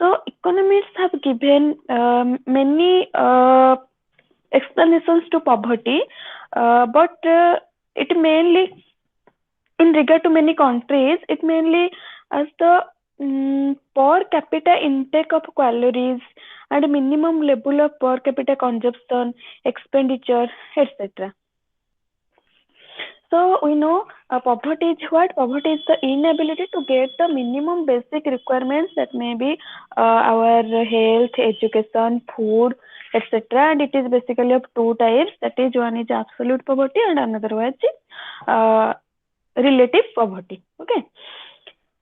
So economists have given many explanations to poverty, but it mainly, in regard to many countries, it mainly as the per capita intake of calories and minimum level of per capita consumption, expenditure, etc. So we know poverty is what? Poverty is the inability to get the minimum basic requirements, that may be our health, education, food, etc. And it is basically of two types. That is, one is absolute poverty and another one is relative poverty. Okay.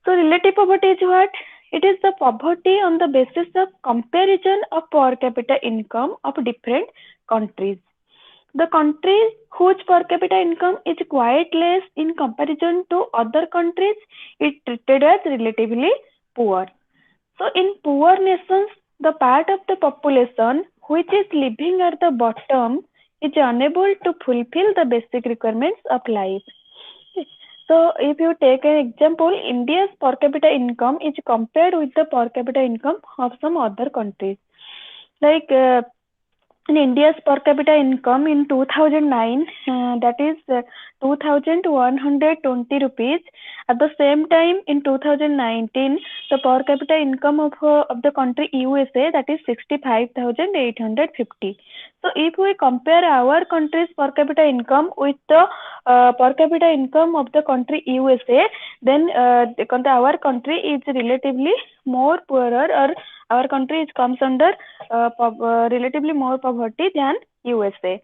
So relative poverty is what? It is the poverty on the basis of comparison of per capita income of different countries. The countries whose per capita income is quite less in comparison to other countries is treated as relatively poor. So in poor nations, the part of the population which is living at the bottom is unable to fulfill the basic requirements of life. So if you take an example, India's per capita income is compared with the per capita income of some other countries. Like in India's per capita income in 2009, that is 2,120 rupees. At the same time, in 2019, the per capita income of the country USA, that is 65,850. So if we compare our country's per capita income with the per capita income of the country USA, then our country is relatively more poorer, or our country comes under relatively more poverty than USA.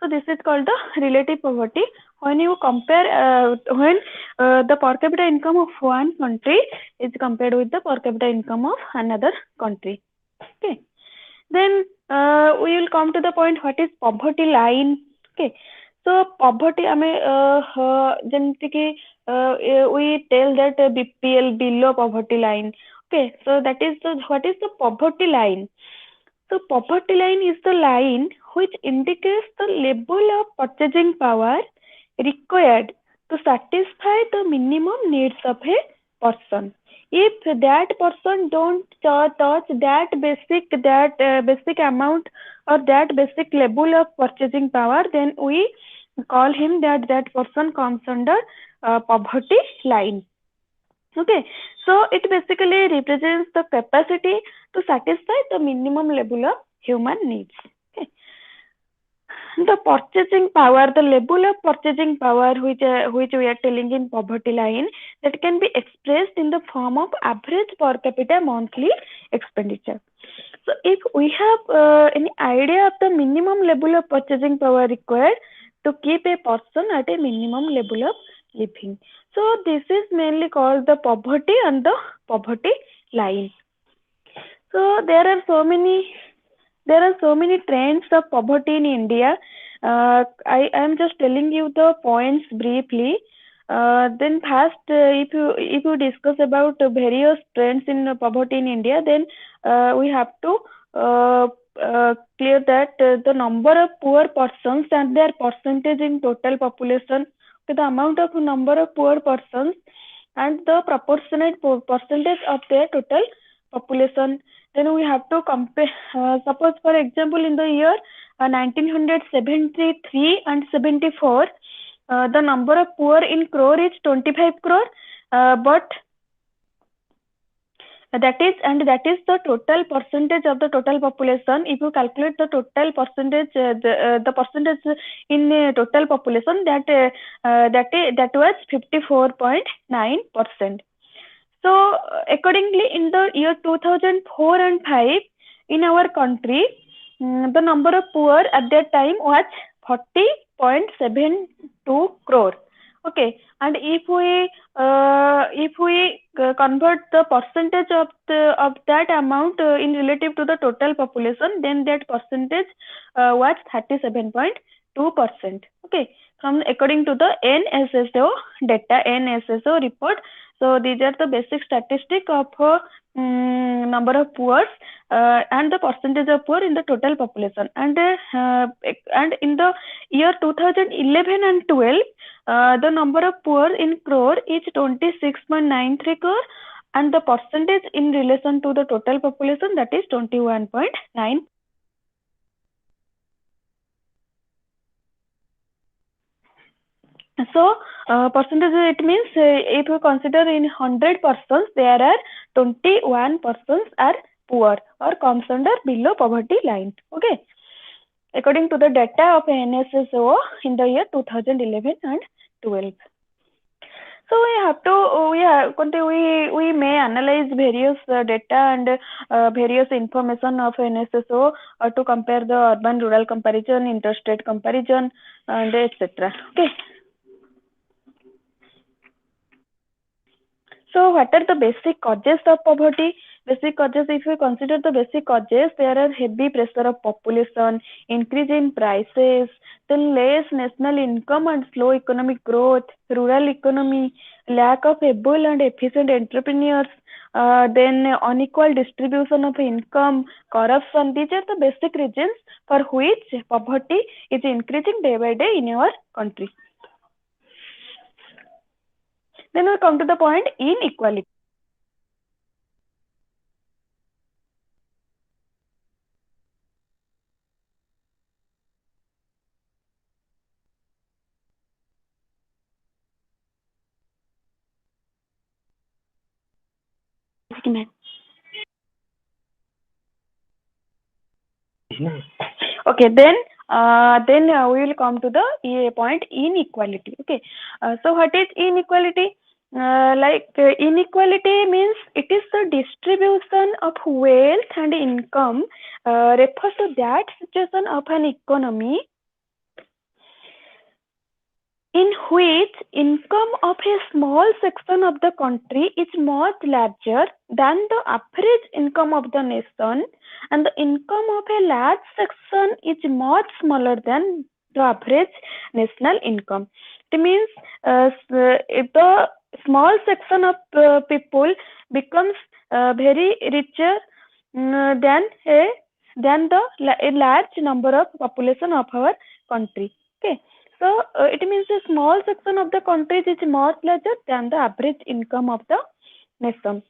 So this is called the relative poverty. When you compare, when the per capita income of one country is compared with the per capita income of another country. Okay. Then we will come to the point, what is poverty line. Okay. So poverty, ଯେମିତି କି we tell that BPL, below poverty line. Okay, so that is what is the poverty line? So poverty line is the line which indicates the level of purchasing power required to satisfy the minimum needs of a person. If that person don't touch that basic amount or that basic level of purchasing power, then we call him that person comes under poverty line. Okay, so it basically represents the capacity to satisfy the minimum level of human needs. Okay. The purchasing power, the level of purchasing power which we are telling in poverty line, that can be expressed in the form of average per capita monthly expenditure. So if we have any idea of the minimum level of purchasing power required to keep a person at a minimum level of living. So this is mainly called the poverty and the poverty line. So there are so many trends of poverty in India. I am just telling you the points briefly. Then first, if you discuss about various trends in poverty in India, then we have to clear that the number of poor persons and their percentage in total population, the amount of number of poor persons and the proportionate percentage of their total population. Then we have to compare, suppose for example in the year 1973 and 74, the number of poor in crore is 25 crore, but that is the total percentage of the total population. If you calculate the total percentage, the percentage in total population, that was 54.9%. So accordingly, in the year 2004 and 5, in our country, the number of poor at that time was 40.72 crore. Okay, and if we convert the percentage of that amount in relative to the total population, then that percentage was 37.2%. Okay, from according to the NSSO data, NSSO report. So these are the basic statistics of number of poor and the percentage of poor in the total population. And in the year 2011 and 12, the number of poor in crore is 26.93 crore, and the percentage in relation to the total population, that is 21.9. So percentage, it means if you consider in 100 persons, there are 21 persons are poor or comes under below poverty line. Okay, according to the data of NSSO in the year 2011 and 12. So we have to we may analyze various data and various information of NSSO to compare the urban rural comparison, interstate comparison, and etc. Okay. So what are the basic causes of poverty? Basic causes, if we consider the basic causes, there are heavy pressure of population, increase in prices, then less national income and slow economic growth, rural economy, lack of able and efficient entrepreneurs, then unequal distribution of income, corruption. These are the basic reasons for which poverty is increasing day by day in our country. Then we come to the point inequality. Okay, then we will come to the point inequality. Okay, so what is inequality? Inequality means it is the distribution of wealth and income, refers to that situation of an economy in which income of a small section of the country is much larger than the average income of the nation, and the income of a large section is much smaller than the average national income. It means if the small section of people becomes very richer than the a large number of population of our country. Okay. So it means a small section of the country is much larger than the average income of the nation.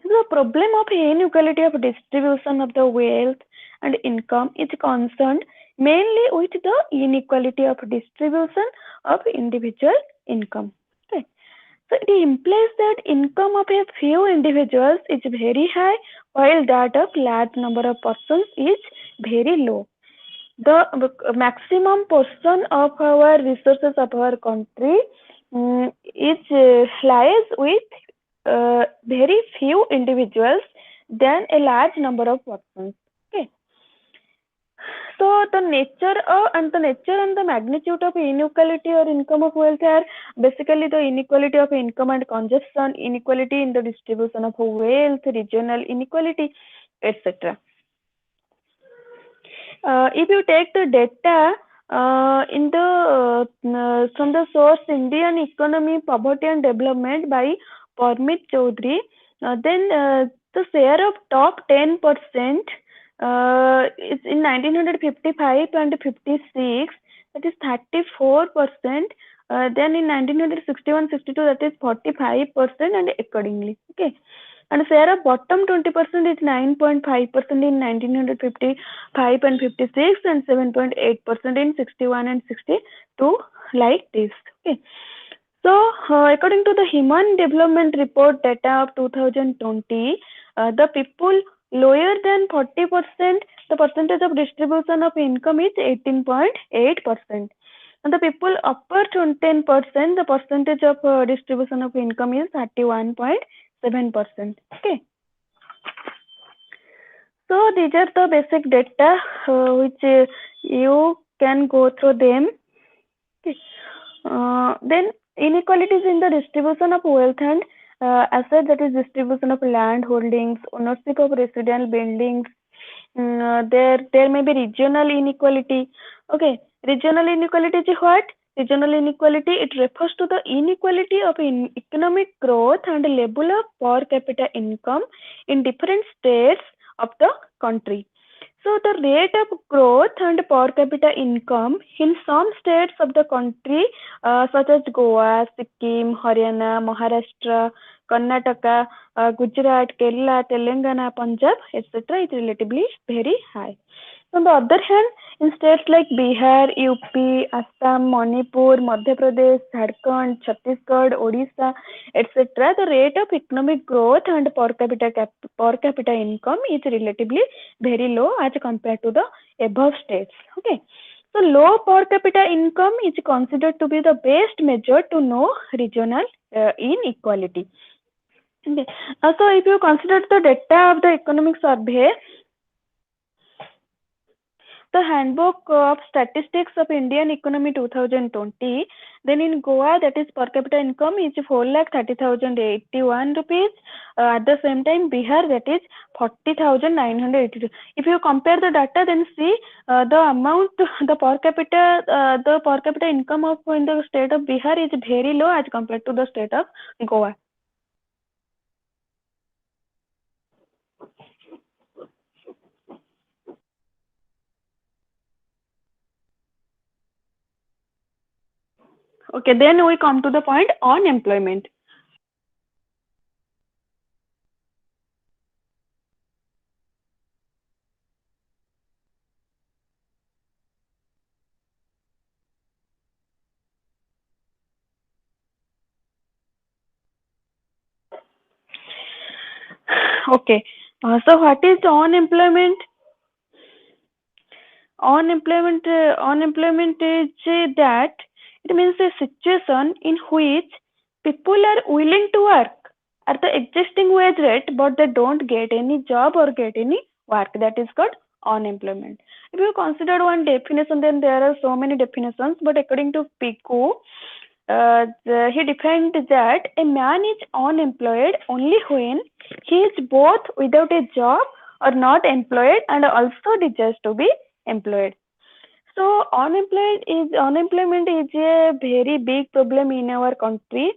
The problem of inequality of distribution of the wealth and income is concerned mainly with the inequality of distribution of individual income. Okay. So it implies that income of a few individuals is very high while that of large number of persons is very low. The maximum portion of our resources of our country is lies with very few individuals than a large number of persons. Okay. So the nature and the magnitude of inequality or income of wealth are basically the inequality of income and consumption, inequality in the distribution of wealth, regional inequality, etc. If you take the data in the from the source Indian Economy, Poverty and Development by Parmit Chaudhary, then the share of top 10% is in 1955 and 56, that is 34%. Then in 1961-62, that is 45%, and accordingly. Okay. And share of bottom 20% is 9.5% in 1955 and 56, and 7.8% in 61 and 62, like this. Okay. So according to the Human Development Report data of 2020, the people lower than 40%, the percentage of distribution of income is 18.8%. And the people upper 10%, the percentage of distribution of income is 31.7%. Okay. So these are the basic data which you can go through them. Okay. Then inequalities in the distribution of wealth and asset, that is distribution of land holdings, ownership of residential buildings. There may be regional inequality. Okay, regional inequality is what? Regional inequality, it refers to the inequality of economic growth and level of per capita income in different states of the country. So the rate of growth and per capita income in some states of the country, such as Goa, Sikkim, Haryana, Maharashtra, Karnataka, Gujarat, Kerala, Telangana, Punjab, etc. is relatively very high. On the other hand, in states like Bihar, UP, Assam, Manipur, Madhya Pradesh, Jharkhand, Chhattisgarh, Odisha, etc., the rate of economic growth and per capita income is relatively very low as compared to the above states. Okay. So low per capita income is considered to be the best measure to know regional inequality. Okay. So if you consider the data of the economic survey, the Handbook of Statistics of Indian Economy 2020, then in Goa, that is per capita income is 4,30,081 rupees. At the same time, Bihar, that is 40,982. If you compare the data, then see the amount, the per capita income of in the state of Bihar is very low as compared to the state of Goa. Okay, then we come to the point on employment. Okay, so what is unemployment? Unemployment is that it means a situation in which people are willing to work at the existing wage rate, but they don't get any job or get any work. That is called unemployment. If you consider one definition, then there are so many definitions, but according to Pico, he defined that a man is unemployed only when he is both without a job or not employed and also desires to be employed. So unemployment is a very big problem in our country.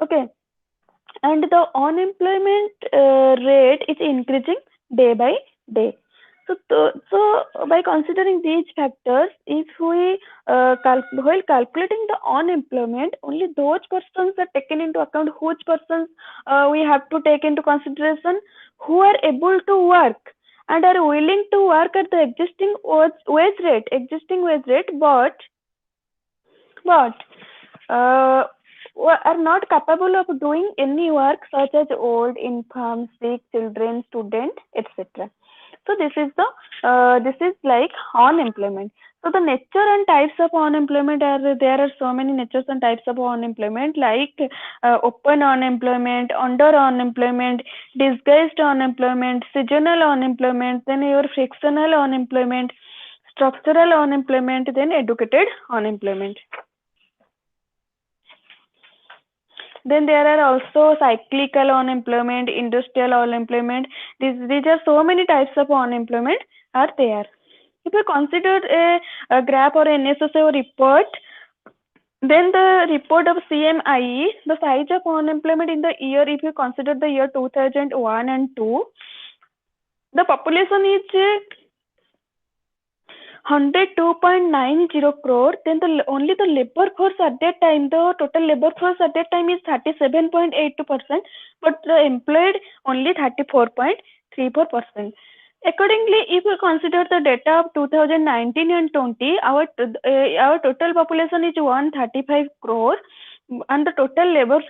Okay, and the unemployment rate is increasing day by day. So by considering these factors, if we while calculating the unemployment, only those persons are taken into account. Which persons we have to take into consideration? Who are able to work and are willing to work at the existing wage rate, but uh, are not capable of doing any work such as old, infirm, sick, children, student, etc. So this is like unemployment. So the nature and types of unemployment are there are so many natures and types of unemployment like open unemployment, under unemployment, disguised unemployment, seasonal unemployment, then your frictional unemployment, structural unemployment, then educated unemployment. Then there are also cyclical unemployment, industrial unemployment. These are so many types of unemployment are there. If you consider a graph or an SSO report, then the report of CMIE, the size of unemployment in the year, if you consider the year 2001 and 2, the population is 102.90 crore. Then only the labor force at that time, the total labor force at that time is 37.82%, but the employed only 34.34%. Accordingly, if we consider the data of 2019 and 20, our total population is 135 crore, and the total labor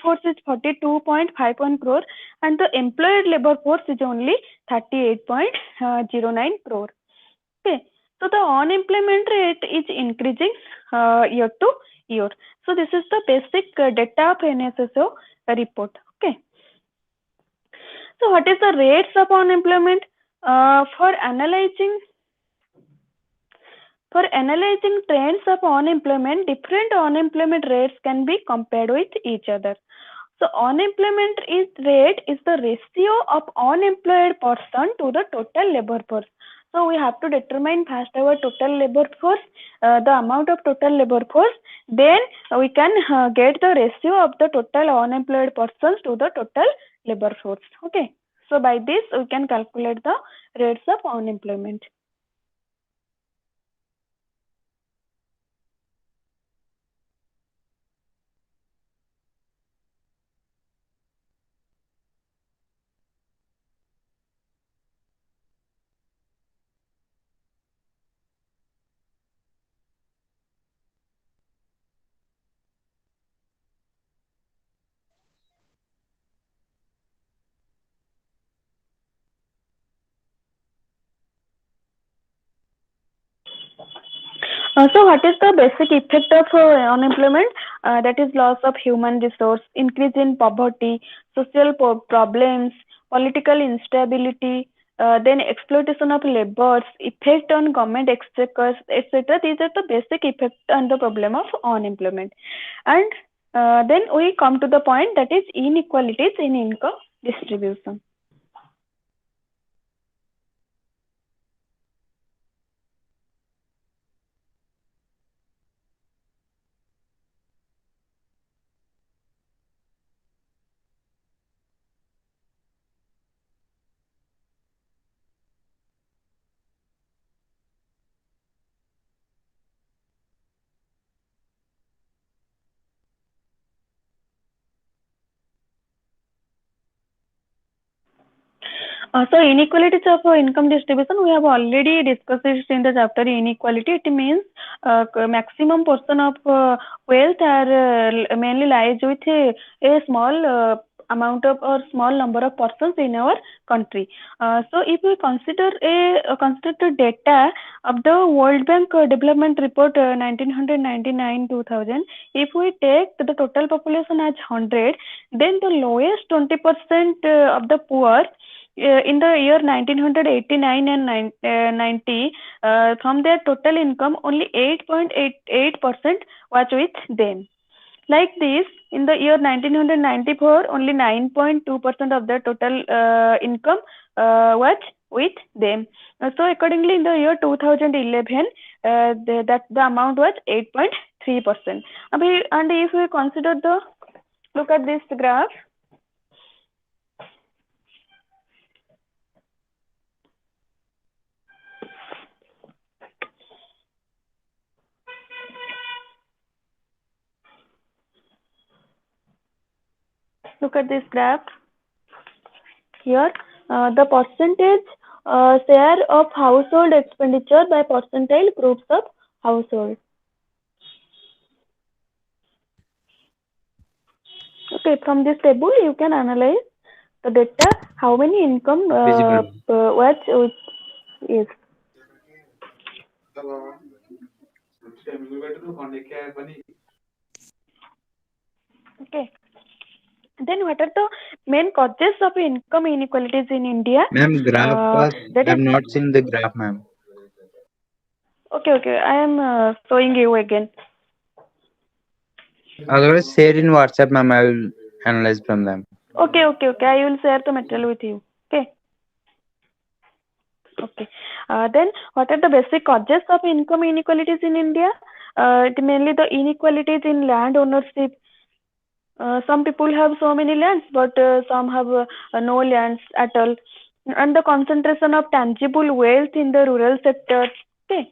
force is 42.51 crore, and the employed labor force is only 38.09 crore. Okay, so the unemployment rate is increasing year to year. So this is the basic data of NSSO report. Okay. So what is the rates of unemployment? For analyzing trends of unemployment, different unemployment rates can be compared with each other. So unemployment rate is the ratio of unemployed person to the total labor force. So we have to determine first our total labor force, the amount of total labor force. Then we can get the ratio of the total unemployed persons to the total labor force. Okay. So by this we can calculate the rates of unemployment. So what is the basic effect of unemployment? That is loss of human resource, increase in poverty, social problems, political instability, then exploitation of laborers, effect on government exchequers, etc. These are the basic effects and the problem of unemployment. And then we come to the point, that is inequalities in income distribution. So inequalities of income distribution, we have already discussed this in the chapter inequality. It means maximum portion of wealth are mainly lies with a small amount of or small number of persons in our country. So if we consider consider the data of the World Bank Development Report 1999-2000, if we take the total population as 100, then the lowest 20% of the poor in the year 1989 and 90, from their total income, only 8.88% was with them. Like this, in the year 1994, only 9.2% of the total income was with them. So accordingly, in the year 2011, the amount was 8.3%. And if we consider look at this graph. Look at this graph here. The percentage share of household expenditure by percentile groups of household. Okay, from this table you can analyze the data, how many income Visible. what is. Okay. Then what are the main causes of income inequalities in India? Ma'am, graph was, That I have is not seen the graph, ma'am. okay. I am showing you again. Otherwise, share in WhatsApp, ma'am. I will analyze from them. Okay. I will share the material with you. Okay. Okay. Then, what are the basic causes of income inequalities in India? Mainly the inequalities in land ownership. Some people have so many lands, but some have no lands at all. And the concentration of tangible wealth in the rural sector. Okay.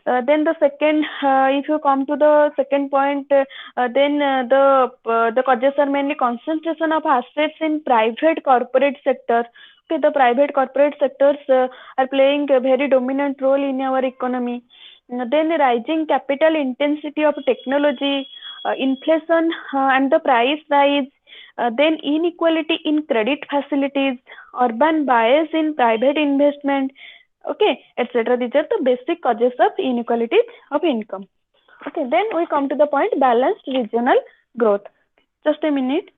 Then the second, if you come to the second point, then the causes are mainly concentration of assets in private corporate sector. Okay, the private corporate sectors are playing a very dominant role in our economy. Then the rising capital intensity of technology, inflation and the price rise, then inequality in credit facilities, urban bias in private investment, okay, etc. These are the basic causes of inequality of income. Okay, then we come to the point balanced regional growth. Just a minute.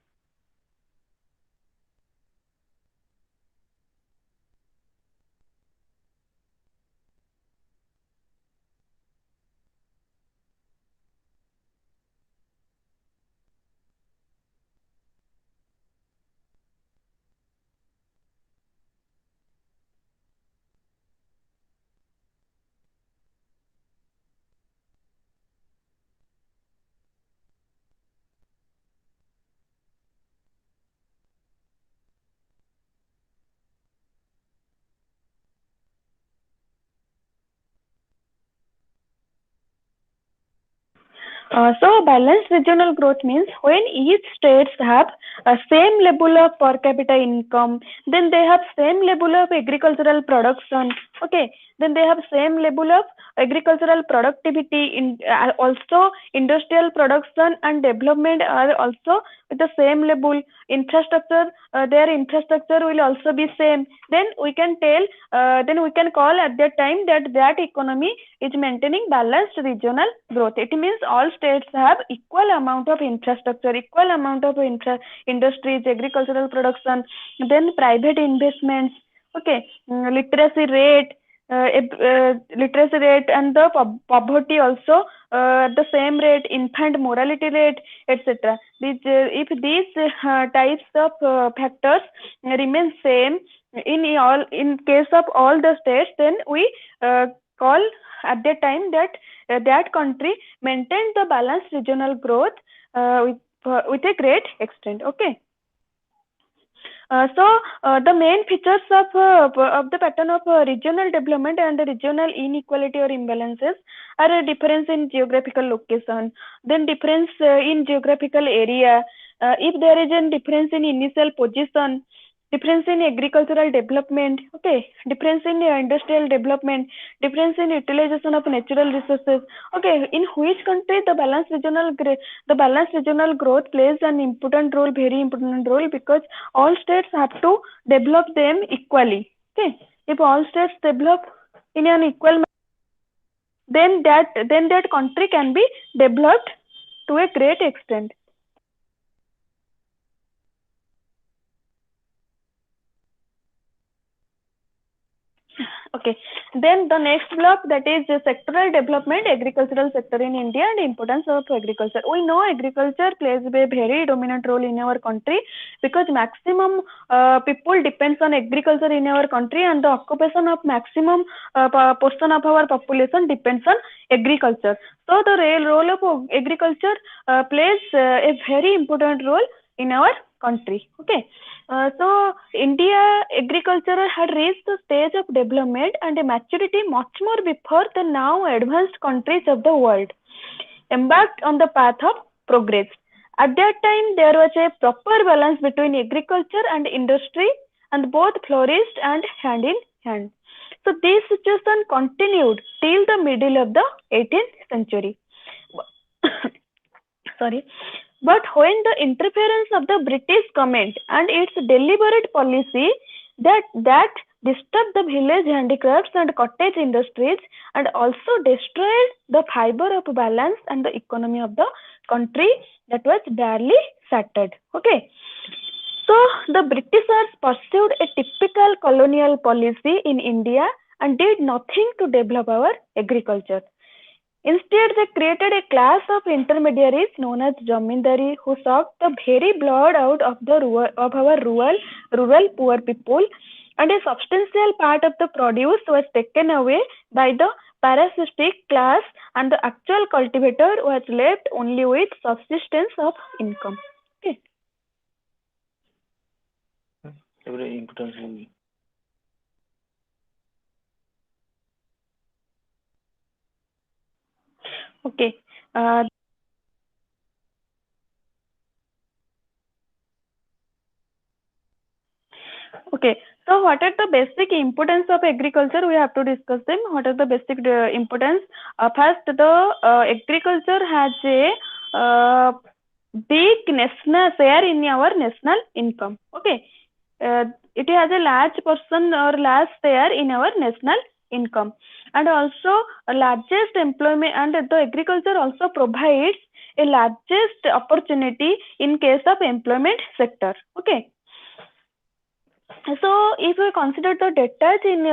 So balanced regional growth means when each states have a same level of per capita income, then they have same level of agricultural production. Okay, then they have same level of agricultural productivity, also industrial production and development are also with the same level. Infrastructure, their infrastructure will also be same. Then we can call at that time that economy is maintaining balanced regional growth. It means all states have equal amount of infrastructure, equal amount of industries, agricultural production, then private investments. Okay, literacy rate, and the poverty also at the same rate, infant mortality rate, etc. If these types of factors remain same in case of all the states, then we call at that time that country maintained the balanced regional growth with a great extent. Okay. The main features of the pattern of regional development and regional inequality or imbalances are a difference in geographical location, then difference in geographical area, if there is a difference in initial position, difference in agricultural development, okay, difference in industrial development, difference in utilization of natural resources. Okay, in which country the balanced regional growth plays an important role, very important role, because all states have to develop them equally. Okay, if all states develop in an equal manner, then that country can be developed to a great extent. Okay, then the next block, that is sectoral development, agricultural sector in India and importance of agriculture. We know agriculture plays a very dominant role in our country because maximum people depends on agriculture in our country, and the occupation of maximum portion of our population depends on agriculture. So the role of agriculture plays a very important role in our country. Okay. So India agriculture had reached the stage of development and maturity much more before the now advanced countries of the world embarked on the path of progress. At that time, there was a proper balance between agriculture and industry, and both flourished and hand in hand. So this situation continued till the middle of the 18th century. Sorry. But when the interference of the British government and its deliberate policy that disturbed the village handicrafts and cottage industries and also destroyed the fiber of balance and the economy of the country, that was barely shattered. Okay. So the Britishers pursued a typical colonial policy in India and did nothing to develop our agriculture. Instead, they created a class of intermediaries known as Jamindari, who sucked the very blood out of our rural poor people, and a substantial part of the produce was taken away by the parasitic class, and the actual cultivator was left only with subsistence of income. Okay. Very important. Okay. Okay. So what are the basic importance of agriculture? We have to discuss them. What are the basic importance? First, the agriculture has a big national share in our national income. Okay. It has a large portion or large share in our national income, and also a largest employment, and the agriculture also provides a largest opportunity in case of employment sector. Okay. So if we consider the data in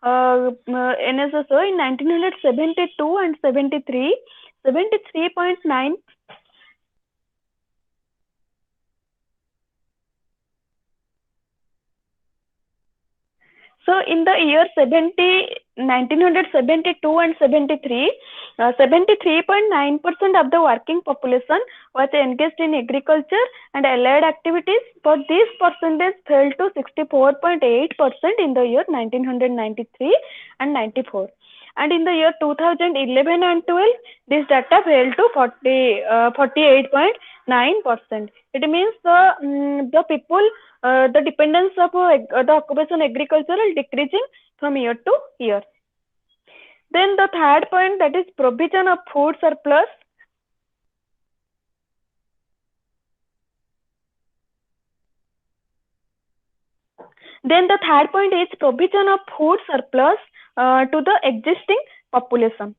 NSSO in 1972 and 73, 73.9. So in the year 1972 and 73, 73.9% of the working population was engaged in agriculture and allied activities, but this percentage fell to 64.8% in the year 1993 and 94. And in the year 2011 and 12, this data fell to 48.9%. It means the people, the dependence of the occupation agricultural decreasing from year to year. Then the third point, that is provision of food surplus. Then the third point is provision of food surplus to the existing population.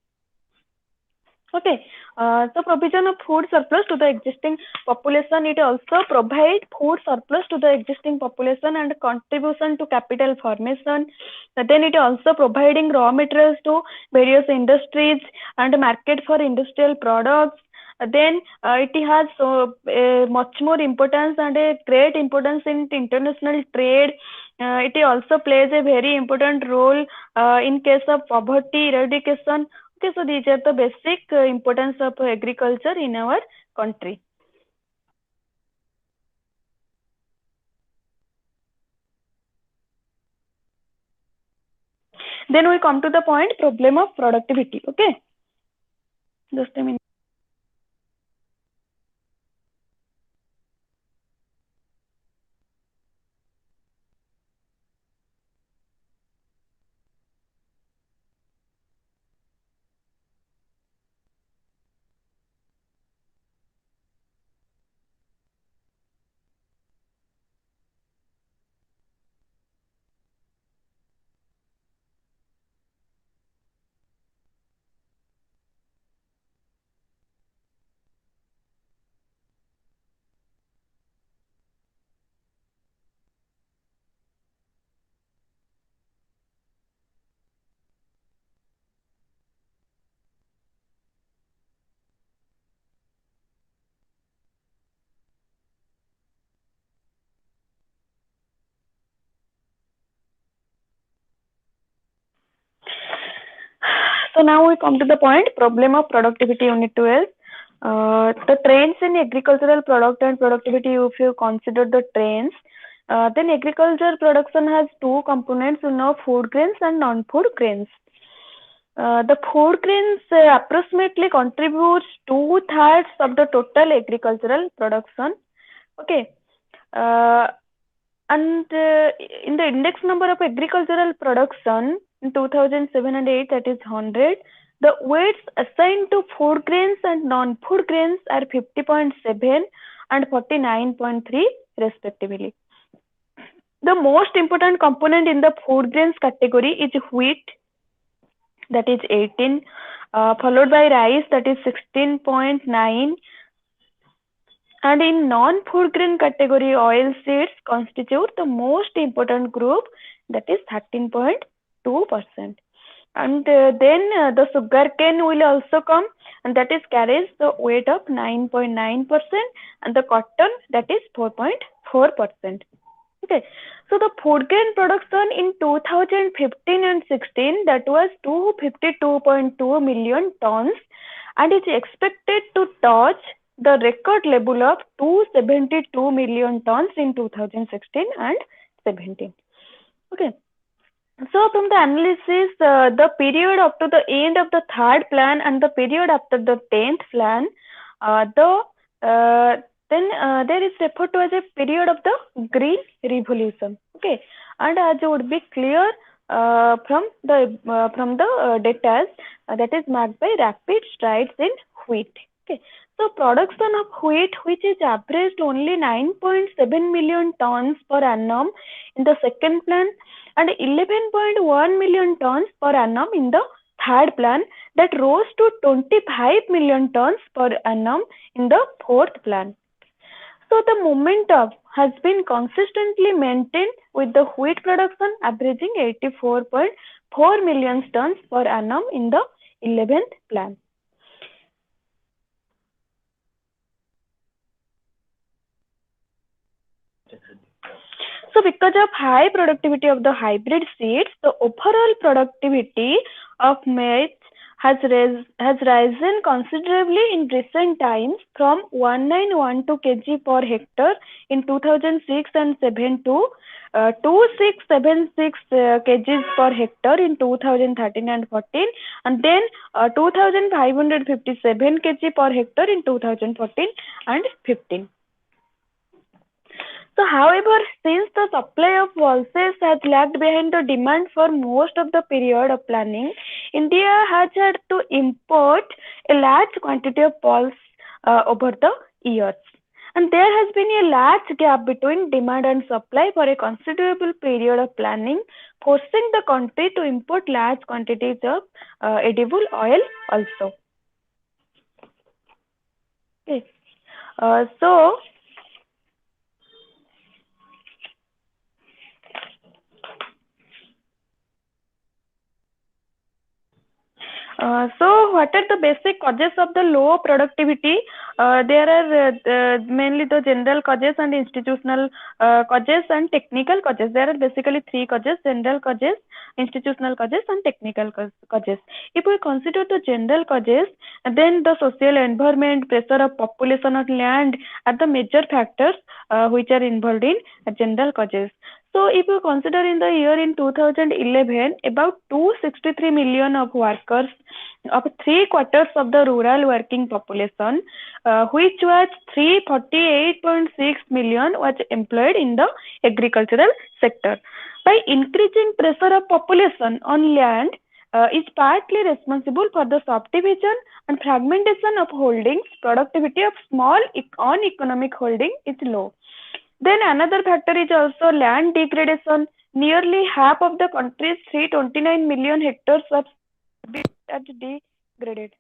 Okay, so provision of food surplus to the existing population, it also provide food surplus to the existing population and contribution to capital formation. Then it also providing raw materials to various industries and market for industrial products. Then it has much more importance and a great importance in international trade. It also plays a very important role in case of poverty eradication. Okay, so these are the basic importance of agriculture in our country. Then we come to the point, problem of productivity. Okay, just a minute. So now we come to the point, problem of productivity, unit 12. The trends in agricultural product and productivity, if you consider the trends, then agriculture production has two components, food grains and non-food grains. The food grains approximately contributes 2/3 of the total agricultural production. Okay. And in the index number of agricultural production in 2007 and 8, that is 100, the weights assigned to food grains and non-food grains are 50.7 and 49.3 respectively. The most important component in the food grains category is wheat, that is 18, followed by rice, that is 16.9, and in non-food grain category, oil seeds constitute the most important group, that is 13.2%. And then the sugarcane will also come, and that is carries the weight of 9.9%, and the cotton, that is 4.4%. Okay, so the food grain production in 2015 and 16, that was 252.2 million tons, and is expected to touch the record level of 272 million tons in 2016 and 17. Okay. So from the analysis, the period up to the end of the third plan and the period after the 10th plan, then there is referred to as a period of the Green Revolution. Okay, and as would be clear from the data that is marked by rapid strides in wheat. Okay, so production of wheat, which is averaged only 9.7 million tons per annum in the second plan, and 11.1 million tons per annum in the third plan, that rose to 25 million tons per annum in the fourth plan. So the momentum has been consistently maintained with the wheat production averaging 84.4 million tons per annum in the 11th plan. So because of high productivity of the hybrid seeds, the overall productivity of maize has risen considerably in recent times from 1912 kg per hectare in 2006 and 7 to 2676 kgs per hectare in 2013 and 14, and then 2557 kg per hectare in 2014 and 15. So, however, since the supply of pulses has lagged behind the demand for most of the period of planning, India has had to import a large quantity of pulse over the years. And there has been a large gap between demand and supply for a considerable period of planning, forcing the country to import large quantities of edible oil also. Okay. So what are the basic causes of the low productivity? There are mainly the general causes and institutional causes and technical causes. There are basically three causes: general causes, institutional causes, and technical causes. If we consider the general causes, then the social environment, pressure of population on land are the major factors which are involved in general causes. So if you consider in the year in 2011, about 263 million of workers of 3/4 of the rural working population, which was 348.6 million was employed in the agricultural sector. By increasing pressure of population on land is partly responsible for the subdivision and fragmentation of holdings. Productivity of small uneconomic holding is low. Then another factor is also land degradation. Nearly half of the country's 329 million hectares of are degraded.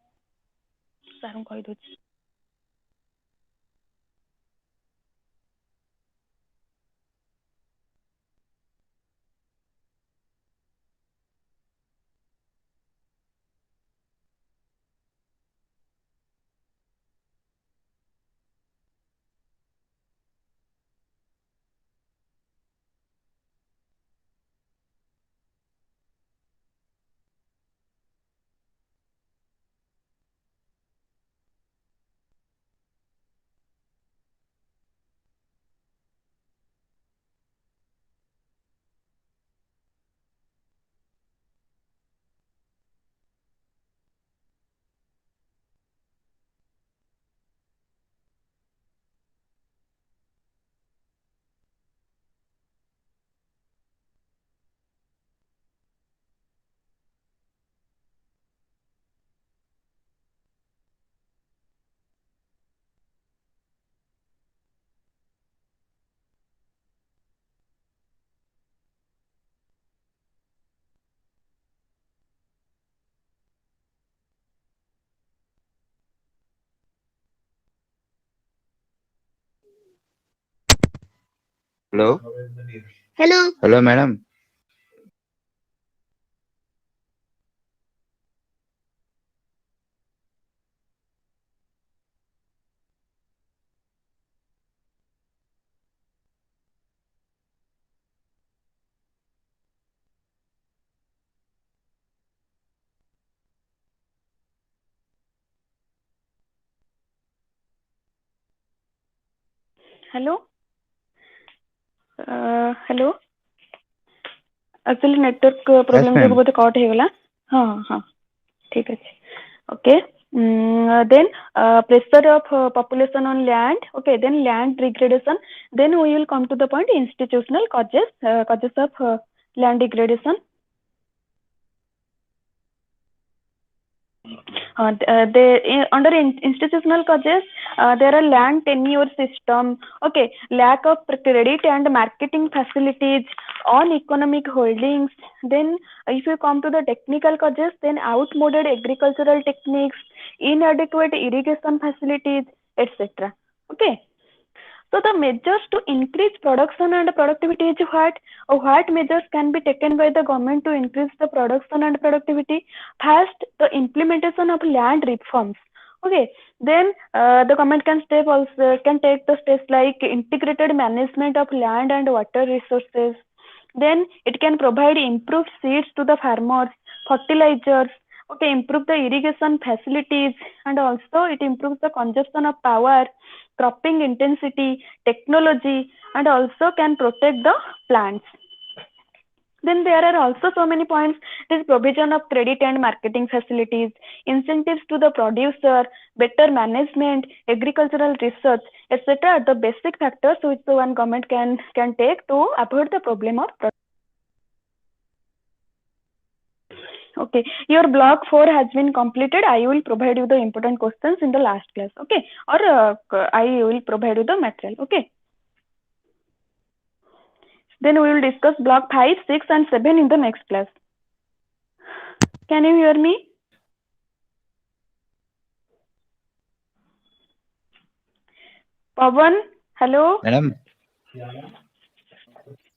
Hello? Hello. Hello, madam. Hello. Hello. Actually network Yes, problem ଯୋଗୁ ma'am. ବୋଧେ cut ହେଇଗଲା. ହଁ ହଁ ଠିକ ଅଛି. Okay. Then pressure of population on land. Okay. Then land degradation. Then we will come to the point institutional causes of land degradation. Under institutional causes, there are land tenure system, okay, lack of credit and marketing facilities, uneconomic holdings. Then, if you come to the technical causes, then outmoded agricultural techniques, inadequate irrigation facilities, etc. Okay. So the measures to increase production and productivity is what? What measures can be taken by the government to increase the production and productivity? First, the implementation of land reforms. Okay, then the government can take the steps like integrated management of land and water resources. Then it can provide improved seeds to the farmers, fertilizers. Okay, improve the irrigation facilities, and also it improves the consumption of power, cropping intensity, technology, and also can protect the plants. Then there are also so many points. This provision of credit and marketing facilities, incentives to the producer, better management, agricultural research, etc. are the basic factors which the one government can take to avoid the problem of. Okay, your block 4 has been completed. I will provide you the important questions in the last class. Okay, or I will provide you the material. Okay. Then we will discuss block 5, 6 and 7 in the next class. Can you hear me? Pavan, hello? Madam,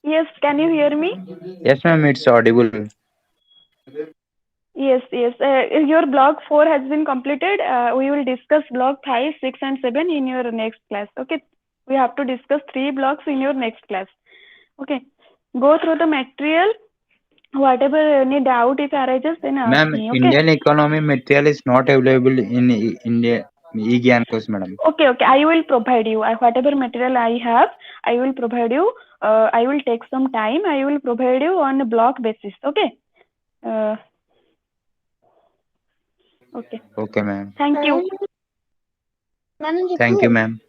Yes, can you hear me? yes, ma'am, it's audible. Yes, yes. Your block 4 has been completed. We will discuss block 5, 6 and 7 in your next class. Okay. We have to discuss 3 blocks in your next class. Okay. Go through the material. Whatever any doubt if arises, then ask Ma'am, me. Okay. Indian economy material is not available in India e-Gyan course, madam. Okay, okay. I will provide you. Whatever material I have, I will provide you. I will take some time. I will provide you on a block basis. Okay. Okay. Okay, ma'am. Thank you. Thank you, ma'am.